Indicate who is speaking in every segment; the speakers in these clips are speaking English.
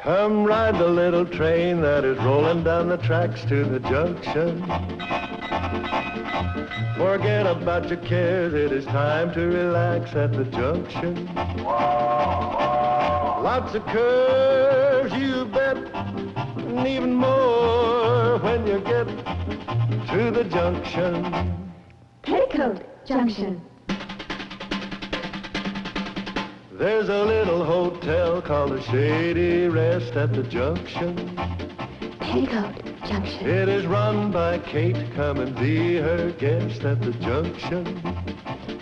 Speaker 1: Come ride the little train that is rolling down the tracks to the junction. Forget about your cares, it is time to relax at the junction. Lots of curves, you bet, and even more when you get to the junction.
Speaker 2: Petticoat Junction.
Speaker 1: There's a little hotel called the Shady Rest at the junction.
Speaker 2: Petticoat Junction.
Speaker 1: It is run by Kate. Come and be her guest at the junction.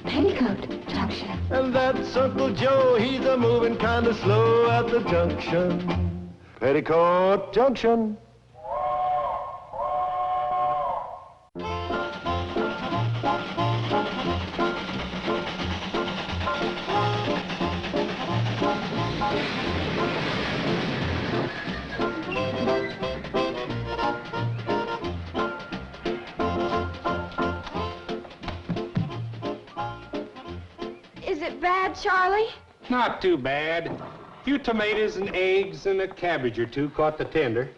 Speaker 2: Petticoat Junction.
Speaker 1: And that's Uncle Joe. He's a moving kind of slow at the junction. Petticoat Junction.
Speaker 3: Charlie?
Speaker 4: Not too bad. A few tomatoes and eggs and a cabbage or two caught the tender.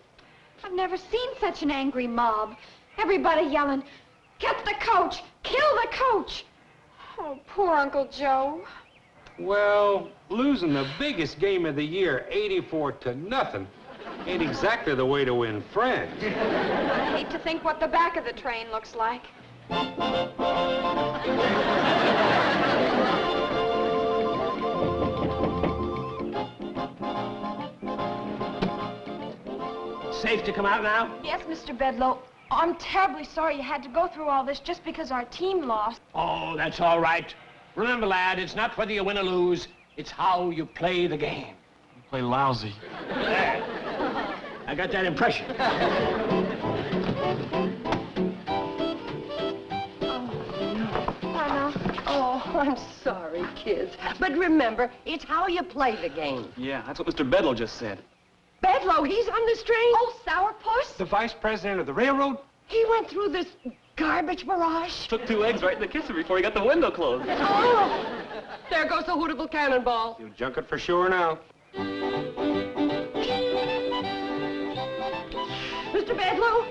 Speaker 3: I've never seen such an angry mob. Everybody yelling, "Get the coach! Kill the coach!" Oh, poor Uncle Joe.
Speaker 4: Well, losing the biggest game of the year, 84-0, ain't exactly the way to win friends.
Speaker 3: I hate to think what the back of the train looks like.
Speaker 5: Safe to come out now?
Speaker 3: Yes, Mr. Bedloe. I'm terribly sorry you had to go through all this just because our team lost.
Speaker 5: Oh, that's all right. Remember, lad, it's not whether you win or lose. It's how you play the game.
Speaker 6: You play lousy.
Speaker 5: There. I got that impression.
Speaker 7: Oh, I'm sorry, kids. But remember, it's how you play the game.
Speaker 6: Yeah, that's what Mr. Bedloe just said.
Speaker 7: Bedloe, he's on this train.
Speaker 3: Oh, sourpuss?
Speaker 4: The vice president of the railroad?
Speaker 7: He went through this garbage barrage.
Speaker 6: Took 2 eggs right in the kisser before he got the window closed.
Speaker 7: Oh, there goes the Hooterville Cannonball.
Speaker 4: You junk it for sure now.
Speaker 7: Mr. Bedloe,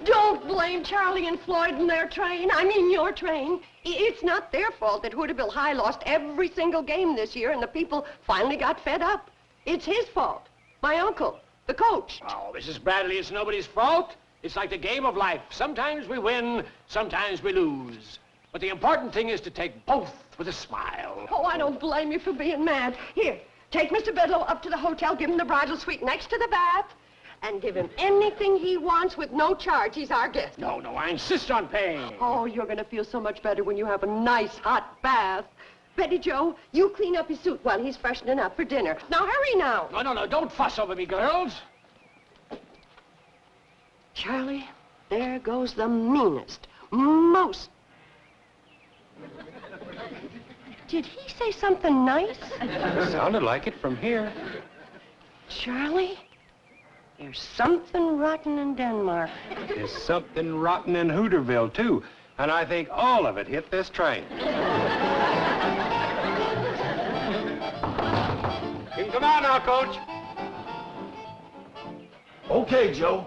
Speaker 7: don't blame Charlie and Floyd and their train. I mean your train. It's not their fault that Hooterville High lost every single game this year and the people finally got fed up. It's his fault. My uncle, the coach.
Speaker 5: Oh, Mrs. Bradley, it's nobody's fault. It's like the game of life. Sometimes we win, sometimes we lose. But the important thing is to take both with a smile.
Speaker 7: Oh, I don't blame you for being mad. Here, take Mr. Bedloe up to the hotel, give him the bridal suite next to the bath, and give him anything he wants with no charge. He's our guest.
Speaker 5: No, I insist on paying.
Speaker 7: Oh, you're going to feel so much better when you have a nice hot bath. Betty Jo, you clean up his suit while he's freshening up for dinner. Now, hurry now.
Speaker 5: No, don't fuss over me, girls.
Speaker 7: Charlie, there goes the meanest, most... Did he say something nice?
Speaker 4: Sounded like it from here.
Speaker 7: Charlie, there's something rotten in Denmark.
Speaker 4: There's something rotten in Hooterville, too. And I think all of it hit this train. You can come out now, Coach.
Speaker 8: Okay, Joe.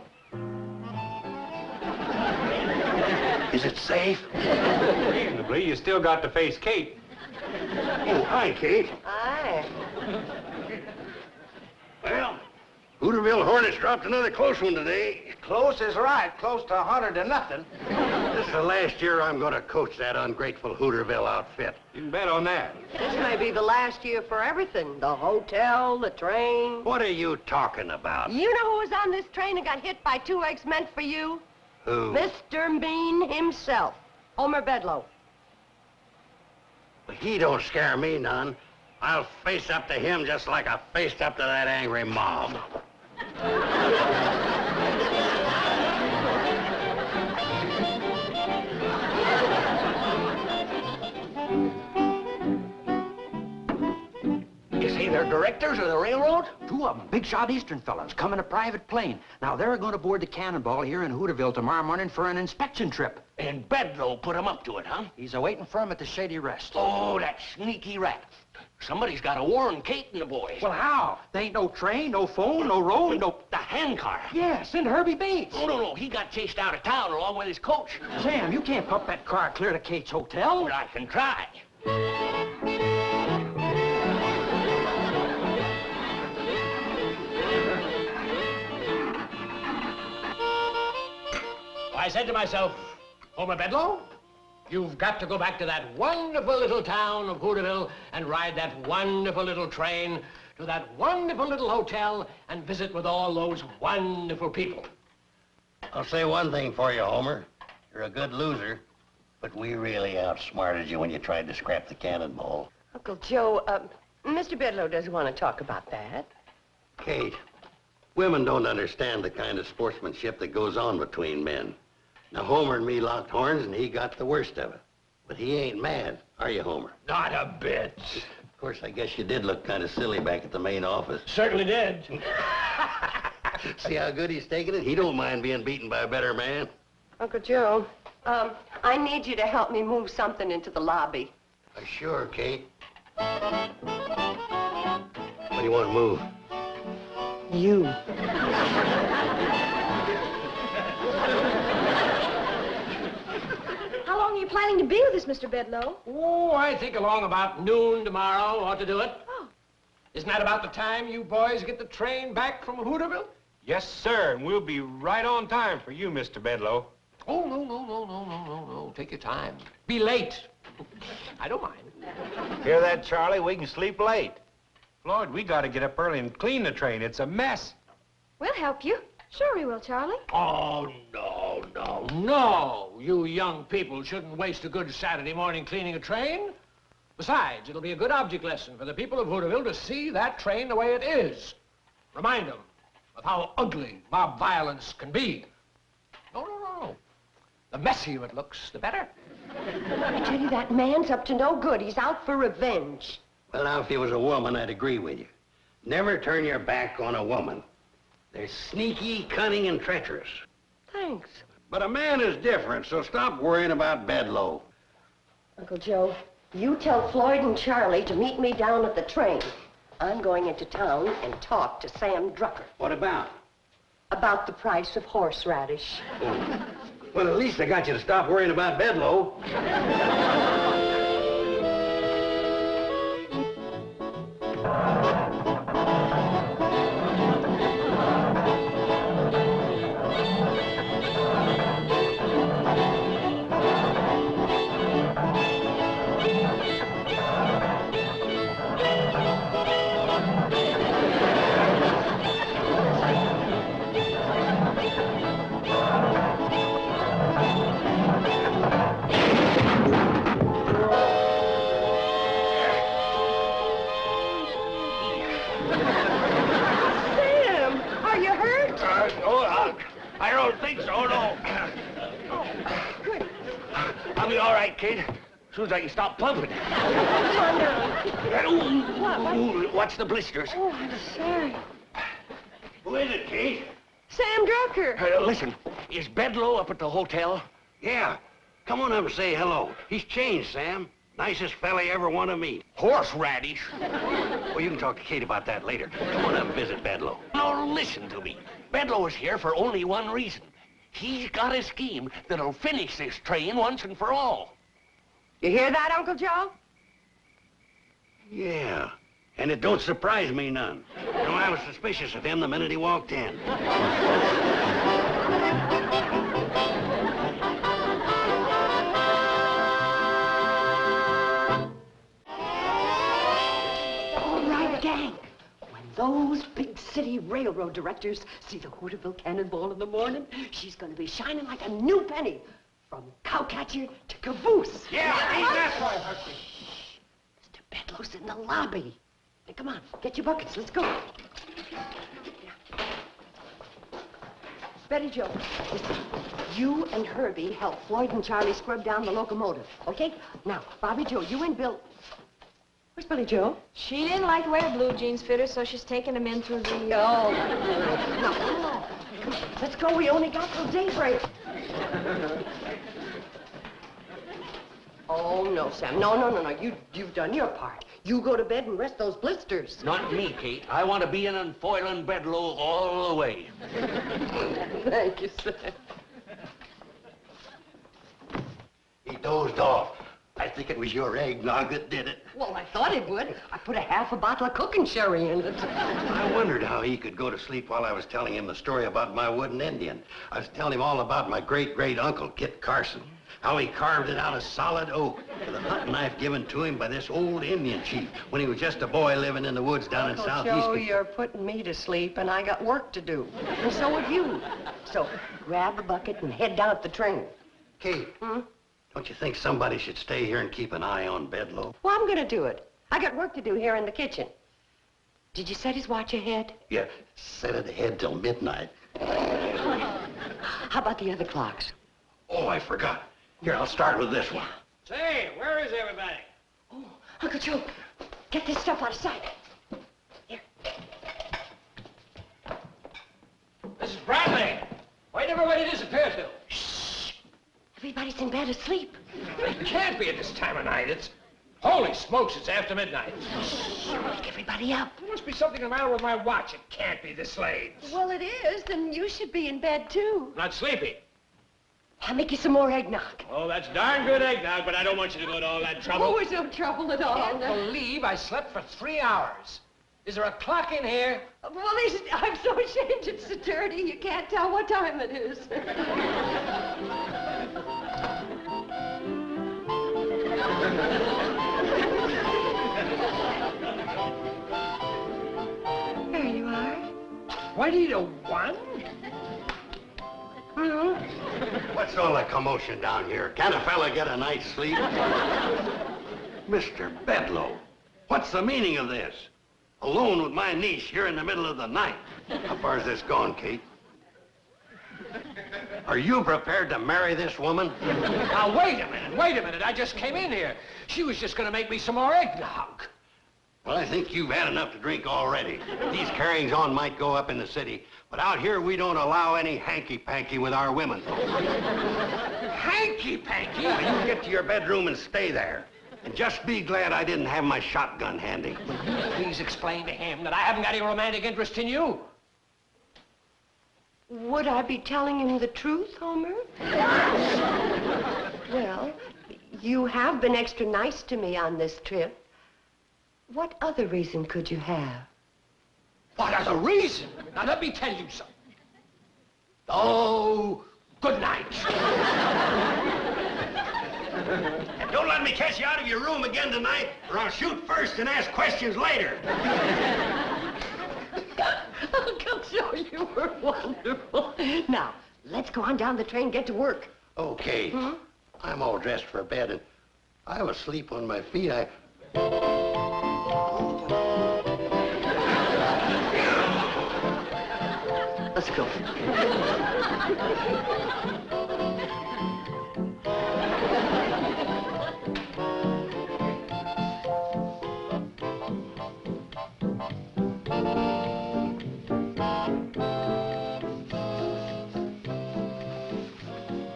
Speaker 8: Is it safe?
Speaker 4: Reasonably, you still got to face Kate.
Speaker 8: Oh, hi, Kate.
Speaker 7: Aye.
Speaker 8: Well, Hooterville Hornets dropped another close one today.
Speaker 9: Close is right. Close to 100-0.
Speaker 8: This is the last year I'm going to coach that ungrateful Hooterville outfit.
Speaker 4: You can bet on that.
Speaker 7: This may be the last year for everything. The hotel, the train.
Speaker 8: What are you talking about?
Speaker 7: You know who was on this train and got hit by 2 eggs meant for you?
Speaker 8: Who?
Speaker 7: Mr. Mean himself, Homer Bedloe.
Speaker 8: He don't scare me none. I'll face up to him just like I faced up to that angry mob.
Speaker 5: You see, there
Speaker 10: directors of the railroad?
Speaker 11: Two of them, big shot Eastern fellas, come in a private plane. Now, they're going to board the Cannonball here in Hooterville tomorrow morning for an inspection trip.
Speaker 10: And Bedloe put him up to it, huh?
Speaker 11: He's awaiting for him at the Shady Rest.
Speaker 10: Oh, that sneaky rat. Somebody's got to warn Kate and the boys.
Speaker 11: Well, how? There ain't no train, no phone, no road, no...
Speaker 10: The handcar.
Speaker 11: Yes, and Herbie Bates.
Speaker 10: Oh, no, he got chased out of town along with his coach.
Speaker 11: Sam, you can't pump that car clear to Kate's hotel.
Speaker 10: Well, I can try. I said to myself, Homer Bedloe, you've got to go back to that wonderful little town of Hooterville and ride that wonderful little train to that wonderful little hotel and visit with all those wonderful people.
Speaker 8: I'll say one thing for you, Homer. You're a good loser, but we really outsmarted you when you tried to scrap the Cannonball.
Speaker 7: Uncle Joe, Mr. Bedloe doesn't want to talk about that.
Speaker 8: Kate, women don't understand the kind of sportsmanship that goes on between men. Now, Homer and me locked horns, and he got the worst of it. But he ain't mad, are you, Homer?
Speaker 10: Not a bit.
Speaker 8: Of course, I guess you did look kind of silly back at the main office.
Speaker 10: Certainly did.
Speaker 8: See how good he's taking it? He don't mind being beaten by a better man.
Speaker 7: Uncle Joe, I need you to help me move something into the lobby.
Speaker 8: Sure, Kate. What do you want to move?
Speaker 7: You.
Speaker 3: How long are you planning to be with us, Mr. Bedloe?
Speaker 5: Oh, I think along about noon tomorrow ought to do it.
Speaker 3: Oh.
Speaker 5: Isn't that about the time you boys get the train back from Hooterville?
Speaker 4: Yes, sir, and we'll be right on time for you, Mr. Bedloe.
Speaker 5: Oh, no. Take your time. Be late. I don't mind.
Speaker 9: Hear that, Charlie? We can sleep late.
Speaker 4: Floyd, we got to get up early and clean the train. It's a mess.
Speaker 3: We'll help you. Sure we will, Charlie.
Speaker 5: Oh, no. You young people shouldn't waste a good Saturday morning cleaning a train. Besides, it'll be a good object lesson for the people of Hooterville to see that train the way it is. Remind them of how ugly mob violence can be. No. The messier it looks, the better.
Speaker 7: I tell you, that man's up to no good. He's out for revenge.
Speaker 8: Well, now, if he was a woman, I'd agree with you. Never turn your back on a woman. They're sneaky, cunning, and treacherous.
Speaker 7: Thanks.
Speaker 8: But a man is different, so stop worrying about Bedloe.
Speaker 7: Uncle Joe, you tell Floyd and Charlie to meet me down at the train. I'm going into town and talk to Sam Drucker.
Speaker 8: What about?
Speaker 7: About the price of horseradish.
Speaker 8: Oh. Well, at least I got you to stop worrying about Bedloe.
Speaker 10: I don't think so, no.
Speaker 7: Oh, good.
Speaker 10: I'll be all right, Kate. As soon as I can stop pumping. What's the blisters?
Speaker 7: Oh, I'm sorry.
Speaker 10: Who is it, Kate?
Speaker 7: Sam Drucker.
Speaker 10: Listen, is Bedloe up at the hotel?
Speaker 8: Yeah. Come on up and say hello. He's changed, Sam. Nicest fella you ever want to meet.
Speaker 10: Horseradish?
Speaker 8: Well, you can talk to Kate about that later. Come on up and visit Bedloe.
Speaker 10: Now, listen to me. Bedloe is here for only one reason. He's got a scheme that'll finish this train once and for all.
Speaker 7: You hear that, Uncle Joe?
Speaker 8: Yeah. And it don't surprise me none. You know, I was suspicious of him the minute he walked in.
Speaker 7: All right, gang. When those big city railroad directors see the Hooterville Cannonball in the morning, she's going to be shining like a new penny. From cowcatcher to caboose.
Speaker 10: Yeah, that's right.
Speaker 7: Mr. Bedloe's in the lobby. Hey, come on, get your buckets. Let's go. Betty Jo, listen. You and Herbie help Floyd and Charlie scrub down the locomotive, okay? Now, Bobby Joe, you and Bill... Where's Billy Joe?
Speaker 3: She didn't like the way her blue jeans fit her, so she's taking them in through the...
Speaker 7: Oh, now, come on. Come on. Let's go. We only got till daybreak. Oh, no, Sam. No. You've done your part. You go to bed and rest those blisters.
Speaker 11: Not me, Kate. I want to be in and foiling Bedloe all the way.
Speaker 7: Thank you, Sam.
Speaker 8: He dozed off. I think it was your eggnog that did it.
Speaker 7: Well, I thought it would. I put half a bottle of cooking sherry in it.
Speaker 8: I wondered how he could go to sleep while I was telling him the story about my wooden Indian. I was telling him all about my great-great-uncle, Kit Carson. How he carved it out of solid oak with a hunting knife given to him by this old Indian chief when he was just a boy living in the woods down in southeast.
Speaker 7: Joe, you're putting me to sleep, and I got work to do. And so have you. So grab a bucket and head down to the train.
Speaker 8: Kate, don't you think somebody should stay here and keep an eye on Bedloe?
Speaker 7: Well, I'm going to do it. I got work to do here in the kitchen. Did you set his watch ahead?
Speaker 8: Yeah, set it ahead till midnight.
Speaker 7: How about the other clocks?
Speaker 8: Oh, I forgot. Here, I'll start with this one.
Speaker 5: Say, where is everybody?
Speaker 7: Oh, Uncle Joe, get this stuff out of sight. Here.
Speaker 5: Mrs. Bradley, where'd everybody disappear to?
Speaker 7: Shh. Everybody's in bed asleep.
Speaker 5: It can't be at this time of night. It's... Holy smokes, it's after midnight.
Speaker 7: Shh, wake everybody up.
Speaker 5: There must be something the matter with my watch. It can't be this late.
Speaker 7: Well, it is. Then you should be in bed, too.
Speaker 5: Not sleepy.
Speaker 7: I'll make you some more eggnog.
Speaker 5: Oh, that's darn good eggnog, but I don't want you to go to all that trouble.
Speaker 7: Oh, it's no trouble at all.
Speaker 5: I can't believe I slept for 3 hours. Is there a clock in here?
Speaker 7: Well, I'm so ashamed it's so dirty, you can't tell what time it is. There you are.
Speaker 5: 20 to 1?
Speaker 8: What's all the commotion down here? Can a fella get a night's sleep? Mr. Bedloe, what's the meaning of this? Alone with my niece here in the middle of the night. How far is this gone, Kate? Are you prepared to marry this woman?
Speaker 5: Now, wait a minute. I just came in here. She was just going to make me some more eggnog.
Speaker 8: Well, I think you've had enough to drink already. These carryings on might go up in the city, but out here we don't allow any hanky-panky with our women.
Speaker 5: Hanky-panky?
Speaker 8: Now, you get to your bedroom and stay there. And just be glad I didn't have my shotgun handy.
Speaker 5: Please explain to him that I haven't got any romantic interest in you.
Speaker 7: Would I be telling him the truth, Homer? Well, you have been extra nice to me on this trip. What other reason could you have?
Speaker 5: What other reason? Now, let me tell you something. Oh, good night.
Speaker 8: And don't let me catch you out of your room again tonight, or I'll shoot first and ask questions later.
Speaker 7: Uncle Joe, you were wonderful. Now, let's go on down the train and get to work.
Speaker 8: Okay. I'm all dressed for bed, and I was asleep on my feet.
Speaker 7: Let's go.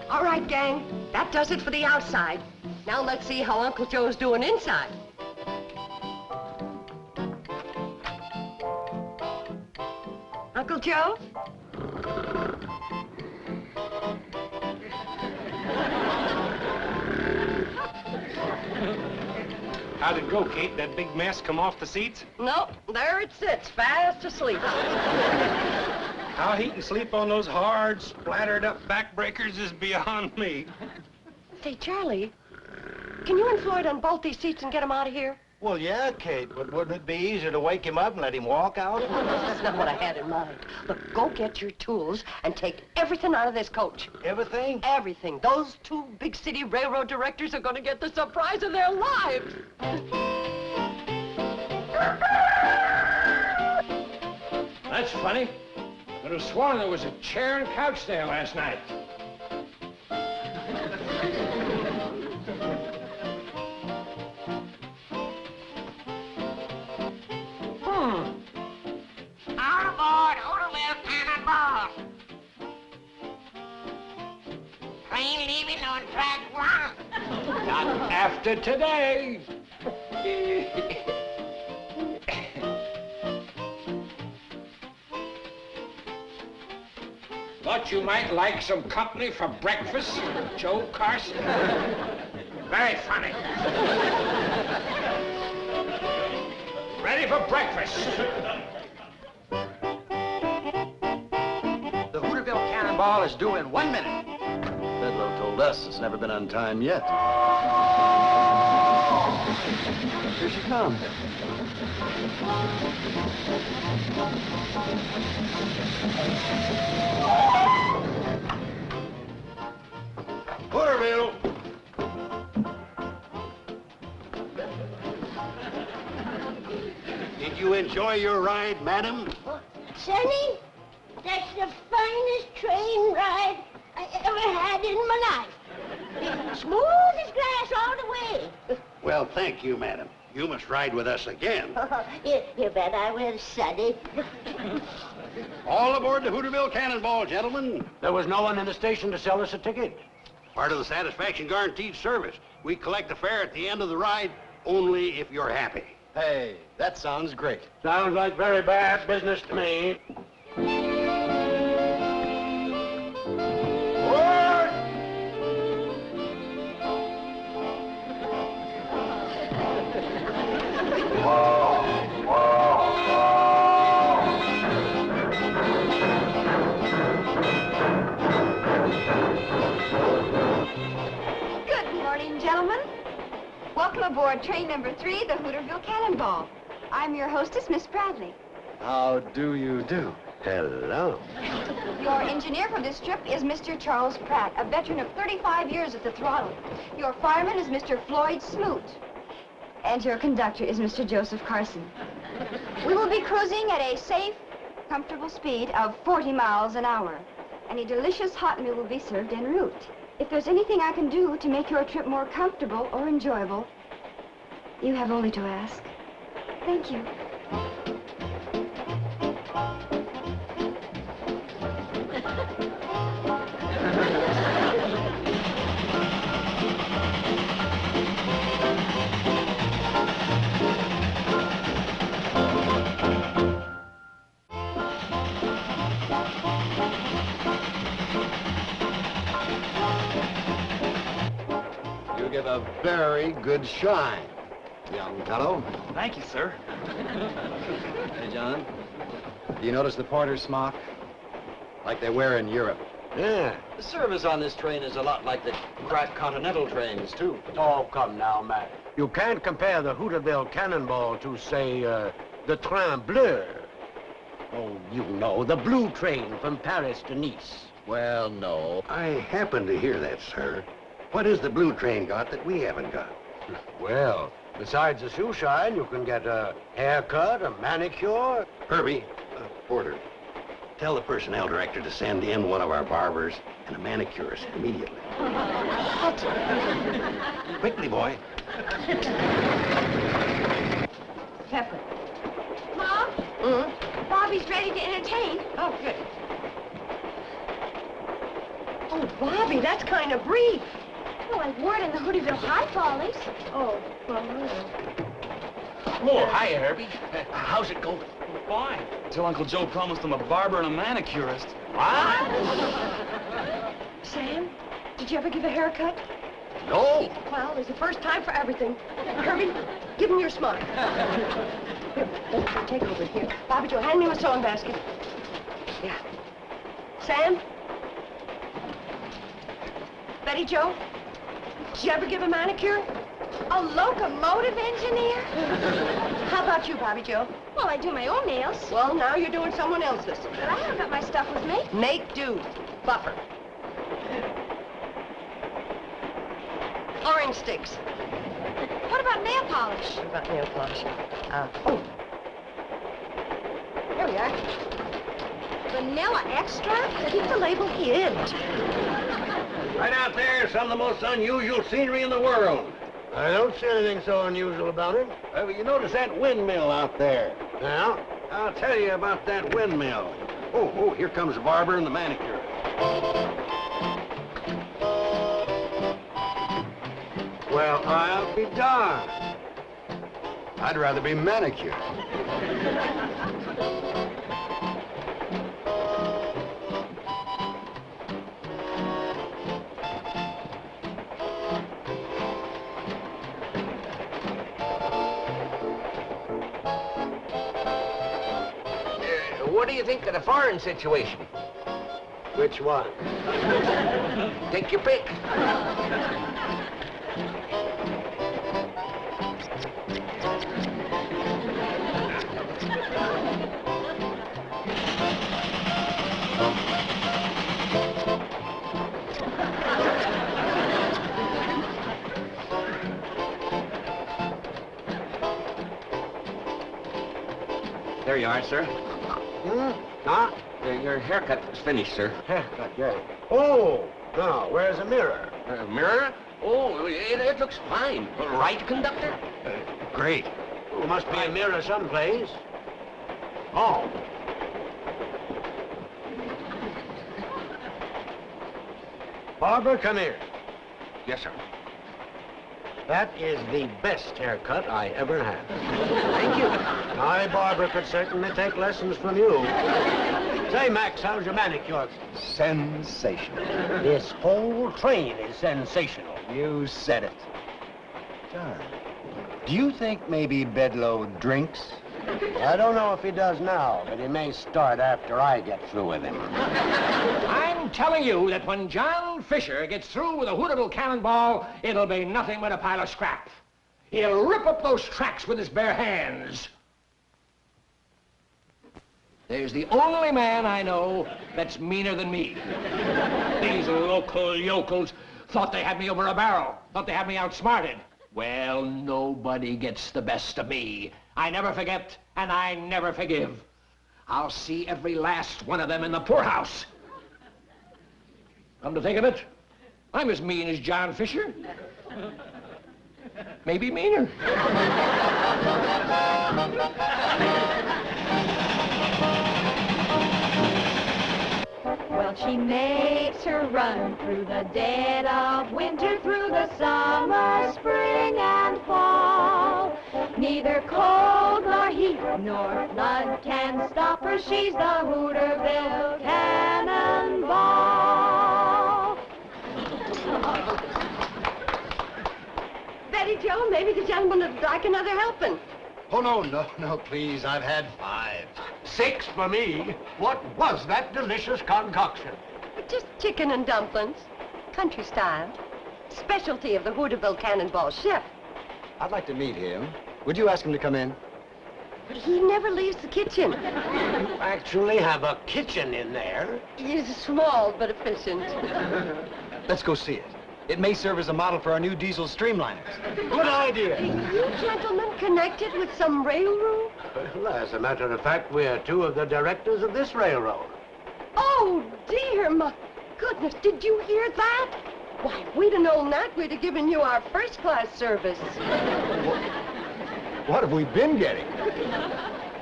Speaker 7: All right, gang. That does it for the outside. Now let's see how Uncle Joe's doing inside. Uncle Joe?
Speaker 4: How'd it go, Kate? That big mess come off the seats?
Speaker 7: Nope, there it sits, fast asleep.
Speaker 4: How he can sleep on those hard, splattered-up backbreakers is beyond me.
Speaker 7: Say, Charlie, can you and Floyd unbolt these seats and get him out of here?
Speaker 9: Well, yeah, Kate, but wouldn't it be easier to wake him up and let him walk out?
Speaker 7: That's not what I had in mind. Look, go get your tools and take everything out of this coach.
Speaker 9: Everything?
Speaker 7: Everything. Those two big city railroad directors are going to get the surprise of their lives.
Speaker 5: That's funny. I could have sworn there was a chair and couch there last night.
Speaker 10: ain't leaving on track one. Not after today. Thought you might like some company for breakfast, Joe Carson. Very funny. Ready for breakfast.
Speaker 11: The Hooterville Cannonball is due in 1 minute.
Speaker 8: Bedloe told us it's never been on time yet. Here she comes. Hooterville! Did you enjoy your ride, madam?
Speaker 7: Sonny, that's the finest train ride I ever had in my life. Smooth as glass all the way.
Speaker 8: Well, thank you, madam. You must ride with us again.
Speaker 7: You bet I will, Sonny.
Speaker 8: All aboard the Hooterville Cannonball, gentlemen.
Speaker 5: There was no one in the station to sell us a ticket.
Speaker 8: Part of the satisfaction guaranteed service. We collect the fare at the end of the ride only if you're happy.
Speaker 9: Hey, that sounds great.
Speaker 5: Sounds like very bad business to me.
Speaker 3: Good morning, gentlemen. Welcome aboard train number 3, the Hooterville Cannonball. I'm your hostess, Miss Bradley.
Speaker 9: How do you do?
Speaker 8: Hello.
Speaker 3: Your engineer for this trip is Mr. Charles Pratt, a veteran of 35 years at the throttle. Your fireman is Mr. Floyd Smoot. And your conductor is Mr. Joseph Carson. We will be cruising at a safe, comfortable speed of 40 miles an hour. And a delicious hot meal will be served en route. If there's anything I can do to make your trip more comfortable or enjoyable, you have only to ask. Thank you.
Speaker 8: You give a very good shine, young fellow.
Speaker 6: Thank you, sir.
Speaker 9: Hey, John, do you notice the porter's smock? Like they wear in Europe.
Speaker 5: Yeah.
Speaker 11: The service on this train is a lot like the crack continental trains, too.
Speaker 5: Oh, come now, Matt. You can't compare the Hooterville Cannonball to, say, the Train Bleu. Oh, you know, the blue train from Paris to Nice.
Speaker 8: Well, no. I happen to hear that, sir. What has the blue train got that we haven't got?
Speaker 5: Well, besides the shoe shine, you can get a haircut, a manicure.
Speaker 8: Herbie, porter, tell the personnel director to send in one of our barbers and a manicurist immediately.
Speaker 7: What?
Speaker 8: Quickly, boy.
Speaker 3: Pepper. Mom? Bobby's ready to entertain.
Speaker 7: Oh, good. Oh, Bobby, that's kind of brief.
Speaker 3: Oh, and word in the Hooterville High Follies.
Speaker 7: Oh, well,
Speaker 6: Oh, hi, Herbie. How's it going? Fine. Until Uncle Joe promised him a barber and a manicurist.
Speaker 7: What? Sam, did you ever give a haircut?
Speaker 8: No.
Speaker 7: Well, there's a first time for everything. Herbie, give him your smock. Here, take over here. Bobby Joe, hand me my sewing basket. Yeah. Sam? Betty Joe? Did you ever give a manicure?
Speaker 3: A locomotive engineer?
Speaker 7: How about you, Bobby Joe?
Speaker 3: Well, I do my own nails.
Speaker 7: Well, now you're doing someone else's.
Speaker 3: But I haven't got my stuff with me.
Speaker 7: Make do. Buffer. Orange sticks.
Speaker 3: What about nail polish?
Speaker 7: What about nail polish? Oh. Here we are.
Speaker 3: Vanilla extract?
Speaker 7: Keep the label hid.
Speaker 8: Right out there is some of the most unusual scenery in the world.
Speaker 5: I don't see anything so unusual about it.
Speaker 8: Well, you notice that windmill out there?
Speaker 5: Yeah?
Speaker 8: I'll tell you about that windmill. Oh, here comes the barber and the manicure.
Speaker 5: Well, I'll be darned.
Speaker 9: I'd rather be manicured.
Speaker 10: What do you think of the foreign situation?
Speaker 5: Which one?
Speaker 10: Take your pick.
Speaker 11: There you are, sir.
Speaker 5: Huh?
Speaker 10: Your haircut is finished, sir.
Speaker 5: Haircut, yeah. Oh, now, where's the mirror?
Speaker 10: Mirror? Oh, it looks fine. Right, conductor?
Speaker 9: Great.
Speaker 5: There must be a mirror someplace. Oh. Barbara, come here.
Speaker 10: Yes, sir.
Speaker 5: That is the best haircut I ever had.
Speaker 10: Thank you.
Speaker 5: I, Barbara, could certainly take lessons from you. Say, Max, how's your manicure?
Speaker 9: Sensational.
Speaker 5: This whole train is sensational.
Speaker 9: You said it. John, do you think maybe Bedloe drinks?
Speaker 5: I don't know if he does now, but he may start after I get through with him.
Speaker 10: I'm telling you that when John Fisher gets through with a Hooterville Cannonball, it'll be nothing but a pile of scrap. He'll rip up those tracks with his bare hands. There's the only man I know that's meaner than me. These local yokels thought they had me over a barrel, thought they had me outsmarted. Well, nobody gets the best of me. I never forget, and I never forgive. I'll see every last one of them in the poorhouse. Come to think of it, I'm as mean as John Fisher. Maybe meaner.
Speaker 2: Well, she makes her run through the dead of winter, through the summer, spring, and fall. Neither cold nor heat nor flood can stop her. She's the Hooterville Cannonball.
Speaker 7: Betty Jo, maybe the gentleman would like another helping.
Speaker 9: Oh, no, please. I've had 5.
Speaker 5: 6 for me. What was that delicious concoction?
Speaker 7: Just chicken and dumplings, country style. Specialty of the Hooterville Cannonball chef.
Speaker 9: I'd like to meet him. Would you ask him to come in?
Speaker 7: But he never leaves the kitchen.
Speaker 5: You actually have a kitchen in there?
Speaker 7: He's small but efficient.
Speaker 9: Let's go see it. It may serve as a model for our new diesel streamliners.
Speaker 5: Good idea.
Speaker 7: You gentlemen connected with some railroad?
Speaker 5: Well, as a matter of fact, we're 2 of the directors of this railroad.
Speaker 7: Oh, dear, my goodness, did you hear that? Why, if we'd have known that, we'd have given you our first-class service.
Speaker 9: What have we been getting?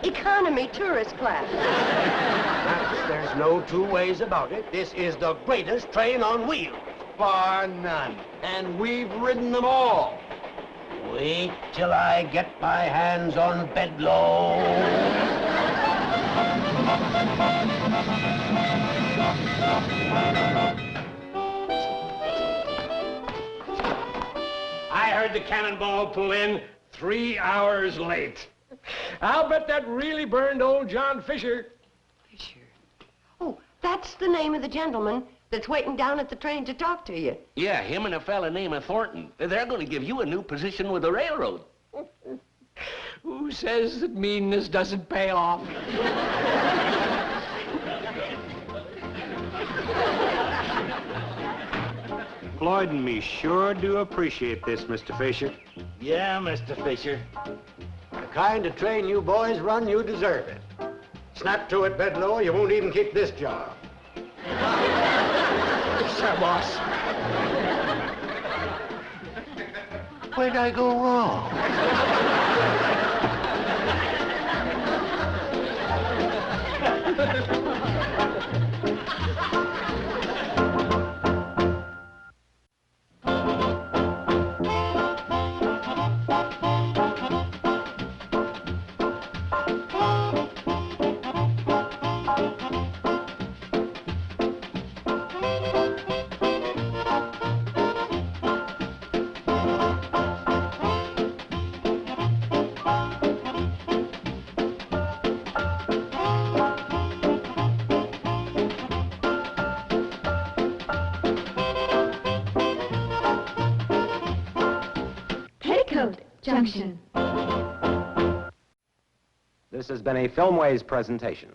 Speaker 7: Economy tourist class.
Speaker 5: Max, there's no 2 ways about it. This is the greatest train on wheels.
Speaker 9: Bar none. And we've ridden them all.
Speaker 5: Wait till I get my hands on Bedloe.
Speaker 10: I heard the Cannonball pull in 3 hours late. I'll bet that really burned old John Fisher.
Speaker 7: Fisher. Oh, that's the name of the gentleman that's waiting down at the train to talk to you.
Speaker 12: Yeah, him and a fella named Thornton. They're going to give you a new position with the railroad.
Speaker 10: Who says that meanness doesn't pay off?
Speaker 4: Floyd and me sure do appreciate this, Mr. Fisher.
Speaker 5: Yeah, Mr. Fisher. The kind of train you boys run, you deserve it. Snap to it, Bedloe, you won't even keep this job.
Speaker 10: Sir, boss.
Speaker 5: Where'd I go wrong?
Speaker 2: Petticoat Junction.
Speaker 13: This has been a Filmways presentation.